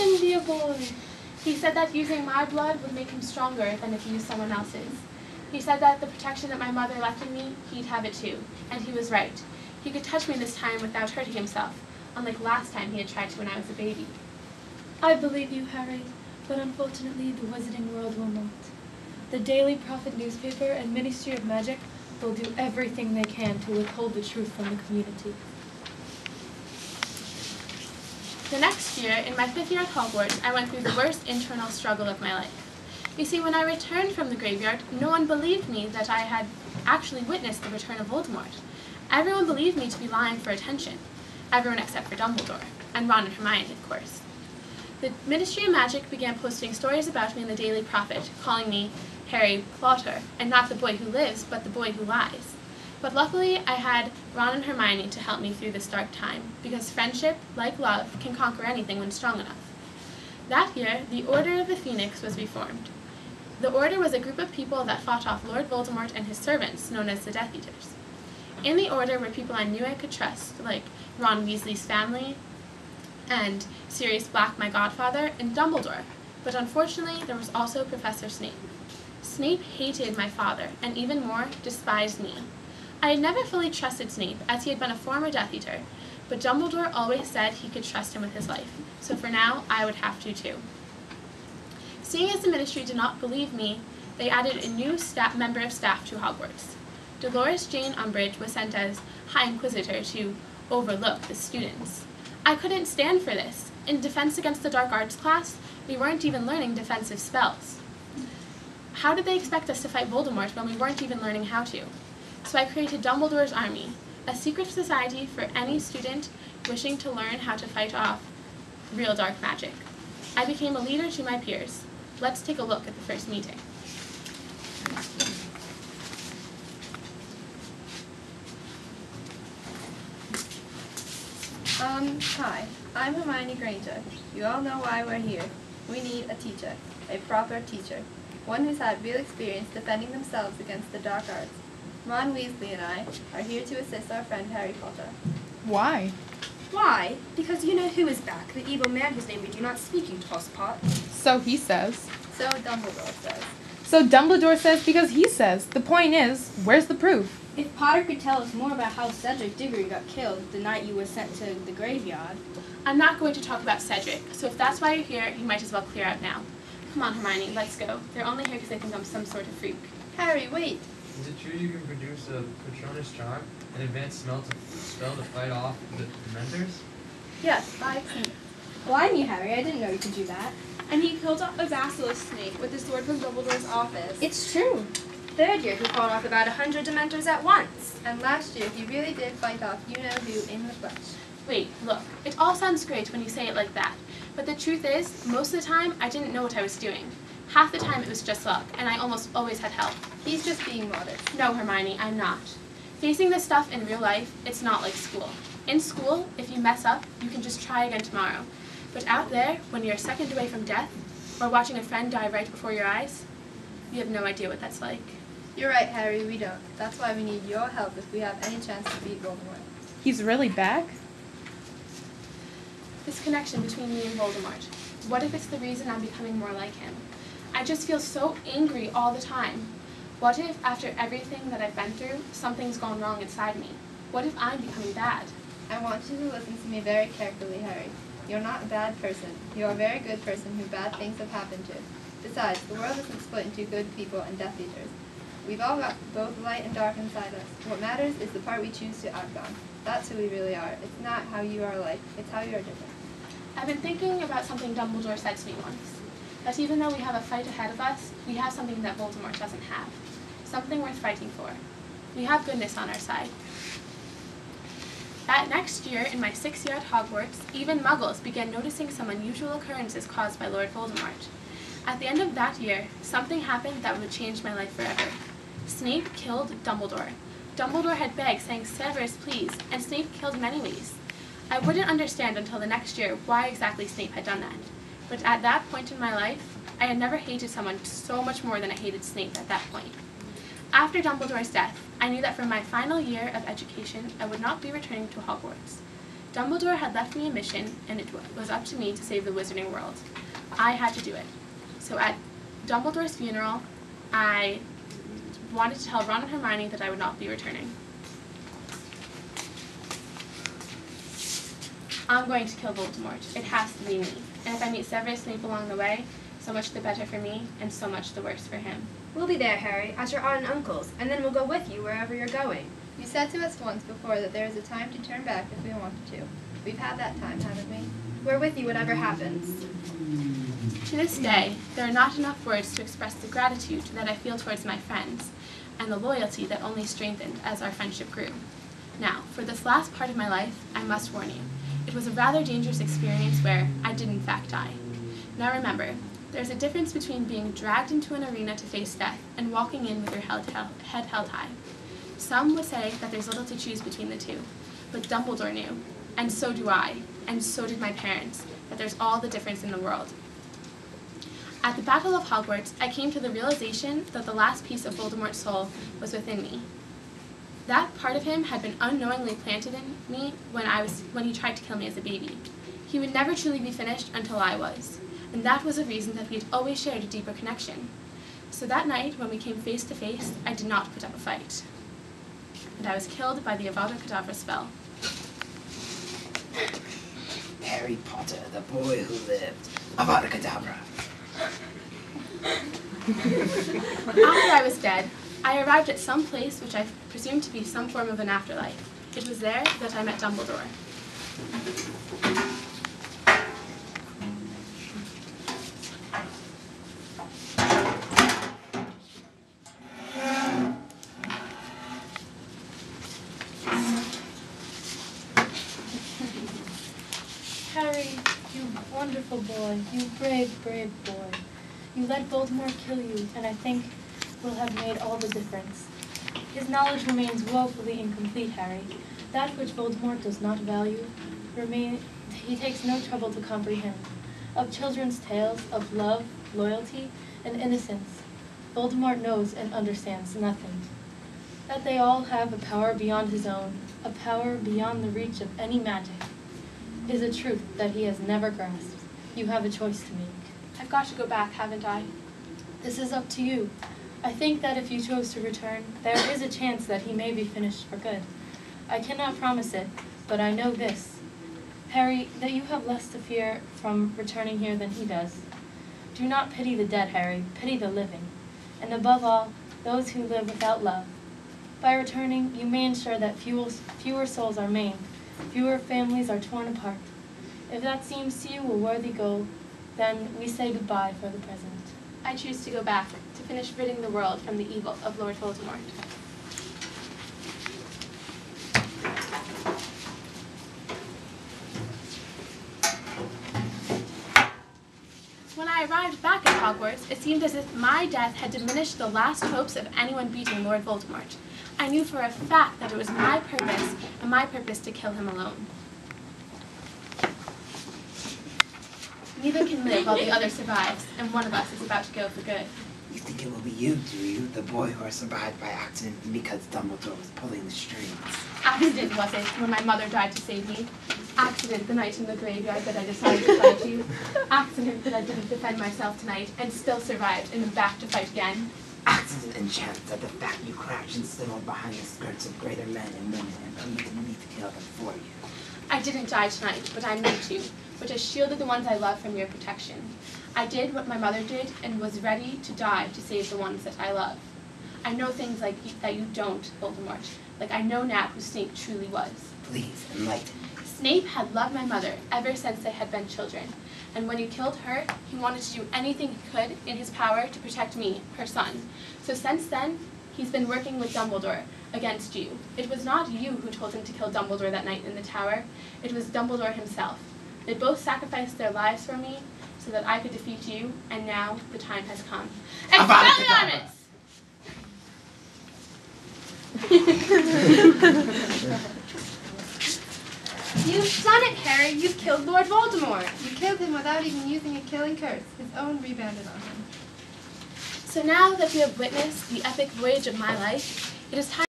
Listen, dear boy. He said that using my blood would make him stronger than if he used someone else's. He said that the protection that my mother left in me, he'd have it too. And he was right. He could touch me this time without hurting himself, unlike last time he had tried to when I was a baby. I believe you, Harry, but unfortunately the Wizarding World will not. The Daily Prophet newspaper and Ministry of Magic will do everything they can to withhold the truth from the community. The next year, in my 5th year at Hogwarts, I went through the worst internal struggle of my life. You see, when I returned from the graveyard, no one believed me that I had actually witnessed the return of Voldemort. Everyone believed me to be lying for attention. Everyone except for Dumbledore, and Ron and Hermione, of course. The Ministry of Magic began posting stories about me in the Daily Prophet, calling me Harry Potter, and not the boy who lives, but the boy who lies. But luckily, I had Ron and Hermione to help me through this dark time, because friendship, like love, can conquer anything when strong enough. That year, the Order of the Phoenix was reformed. The Order was a group of people that fought off Lord Voldemort and his servants, known as the Death Eaters. In the Order were people I knew I could trust, like Ron Weasley's family, and Sirius Black, my godfather, and Dumbledore. But unfortunately, there was also Professor Snape. Snape hated my father, and even more, despised me. I had never fully trusted Snape, as he had been a former Death Eater, but Dumbledore always said he could trust him with his life, so for now, I would have to too. Seeing as the Ministry did not believe me, they added a new member of staff to Hogwarts. Dolores Jane Umbridge was sent as High Inquisitor to overlook the students. I couldn't stand for this. In Defense Against the Dark Arts class, we weren't even learning defensive spells. How did they expect us to fight Voldemort when we weren't even learning how to? So I created Dumbledore's Army, a secret society for any student wishing to learn how to fight off real dark magic. I became a leader to my peers. Let's take a look at the first meeting. Hi, I'm Hermione Granger. You all know why we're here. We need a teacher, a proper teacher, one who's had real experience defending themselves against the dark arts. Ron Weasley and I are here to assist our friend Harry Potter. Why? Why? Because you know who is back, the evil man whose name we do not speak, you tosspot. So he says. So Dumbledore says. So Dumbledore says because he says. The point is, where's the proof? If Potter could tell us more about how Cedric Diggory got killed the night you were sent to the graveyard. I'm not going to talk about Cedric, so if that's why you're here, you might as well clear out now. Come on, Hermione, let's go. They're only here because they think I'm some sort of freak. Harry, wait! Is it true you can produce a Patronus charm, an advanced spell to fight off the Dementors? Yes, I've seen it. Blimey, Harry, I didn't know you could do that. And he killed off a basilisk snake with his sword from Dumbledore's office. It's true. Third year, he fought off about 100 Dementors at once. And last year, he really did fight off you-know-who in the flesh. Wait, look, it all sounds great when you say it like that, but the truth is, most of the time, I didn't know what I was doing. Half the time it was just luck, and I almost always had help. He's just being modest. No, Hermione, I'm not. Facing this stuff in real life, it's not like school. In school, if you mess up, you can just try again tomorrow. But out there, when you're a second away from death, or watching a friend die right before your eyes, you have no idea what that's like. You're right, Harry, we don't. That's why we need your help if we have any chance to beat Voldemort. He's really back? This connection between me and Voldemort. What if it's the reason I'm becoming more like him? I just feel so angry all the time. What if, after everything that I've been through, something's gone wrong inside me? What if I'm becoming bad? I want you to listen to me very carefully, Harry. You're not a bad person. You're a very good person who bad things have happened to. Besides, the world isn't split into good people and Death Eaters. We've all got both light and dark inside us. What matters is the part we choose to act on. That's who we really are. It's not how you are alike. It's how you are different. I've been thinking about something Dumbledore said to me once. That even though we have a fight ahead of us, we have something that Voldemort doesn't have. Something worth fighting for. We have goodness on our side. That next year, in my 6th year at Hogwarts, even Muggles began noticing some unusual occurrences caused by Lord Voldemort. At the end of that year, something happened that would change my life forever. Snape killed Dumbledore. Dumbledore had begged, saying, "Severus, please," and Snape killed him anyways. I wouldn't understand until the next year why exactly Snape had done that. But at that point in my life, I had never hated someone so much more than I hated Snape at that point. After Dumbledore's death, I knew that for my final year of education, I would not be returning to Hogwarts. Dumbledore had left me a mission, and it was up to me to save the wizarding world. I had to do it. So at Dumbledore's funeral, I wanted to tell Ron and Hermione that I would not be returning. I'm going to kill Voldemort. It has to be me. And if I meet Severus Snape along the way, so much the better for me, and so much the worse for him. We'll be there, Harry, at your aunt and uncle's, and then we'll go with you wherever you're going. You said to us once before that there is a time to turn back if we wanted to. We've had that time, haven't we? We're with you whatever happens. To this day, there are not enough words to express the gratitude that I feel towards my friends, and the loyalty that only strengthened as our friendship grew. Now, for this last part of my life, I must warn you. It was a rather dangerous experience where I did in fact die. Now remember, there's a difference between being dragged into an arena to face death and walking in with your head held high. Some would say that there's little to choose between the two, but Dumbledore knew, and so do I, and so did my parents, that there's all the difference in the world. At the Battle of Hogwarts, I came to the realization that the last piece of Voldemort's soul was within me. That part of him had been unknowingly planted in me when he tried to kill me as a baby. He would never truly be finished until I was, and that was a reason that we had always shared a deeper connection. So that night, when we came face to face, I did not put up a fight. And I was killed by the Avada Kedavra spell. Harry Potter, the boy who lived. Avada Kedavra. After I was dead, I arrived at some place which I presumed to be some form of an afterlife. It was there that I met Dumbledore. Harry, you wonderful boy, you brave, brave boy. You let Voldemort kill you, and I think will have made all the difference. His knowledge remains woefully incomplete, Harry. That which Voldemort does not value, he takes no trouble to comprehend. Of children's tales, of love, loyalty, and innocence, Voldemort knows and understands nothing. That they all have a power beyond his own, a power beyond the reach of any magic, is a truth that he has never grasped. You have a choice to make. I've got to go back, haven't I? This is up to you. I think that if you chose to return, there is a chance that he may be finished for good. I cannot promise it, but I know this, Harry, that you have less to fear from returning here than he does. Do not pity the dead, Harry, pity the living, and above all, those who live without love. By returning, you may ensure that fewer souls are maimed, fewer families are torn apart. If that seems to you a worthy goal, then we say goodbye for the present. I choose to go back, to finish ridding the world from the evil of Lord Voldemort. When I arrived back at Hogwarts, it seemed as if my death had diminished the last hopes of anyone beating Lord Voldemort. I knew for a fact that it was my purpose, and my purpose to kill him alone. Neither can live while the other survives, and one of us is about to go for good. You think it will be you, do you? The boy who survived by accident because Dumbledore was pulling the strings. Accident was it when my mother died to save me. Accident the night in the graveyard that I decided to fight you. Accident that I didn't defend myself tonight and still survived and am back to fight again. Accident and chance that the fact you crouched and stumbled behind the skirts of greater men and women and permitted me to kill them for you. I didn't die tonight, but I meant to, which has shielded the ones I love from your protection. I did what my mother did and was ready to die to save the ones that I love. I know things that you don't, Voldemort. Like I know now who Snape truly was. Please, enlighten me. Snape had loved my mother ever since they had been children, and when you killed her, he wanted to do anything he could in his power to protect me, her son. So since then, he's been working with Dumbledore against you. It was not you who told him to kill Dumbledore that night in the tower. It was Dumbledore himself. They both sacrificed their lives for me so that I could defeat you, and now the time has come. Expelliarmus! You've done it, Harry. You've killed Lord Voldemort. You killed him without even using a killing curse. His own rebounded on him. So now that we have witnessed the epic voyage of my life, it is time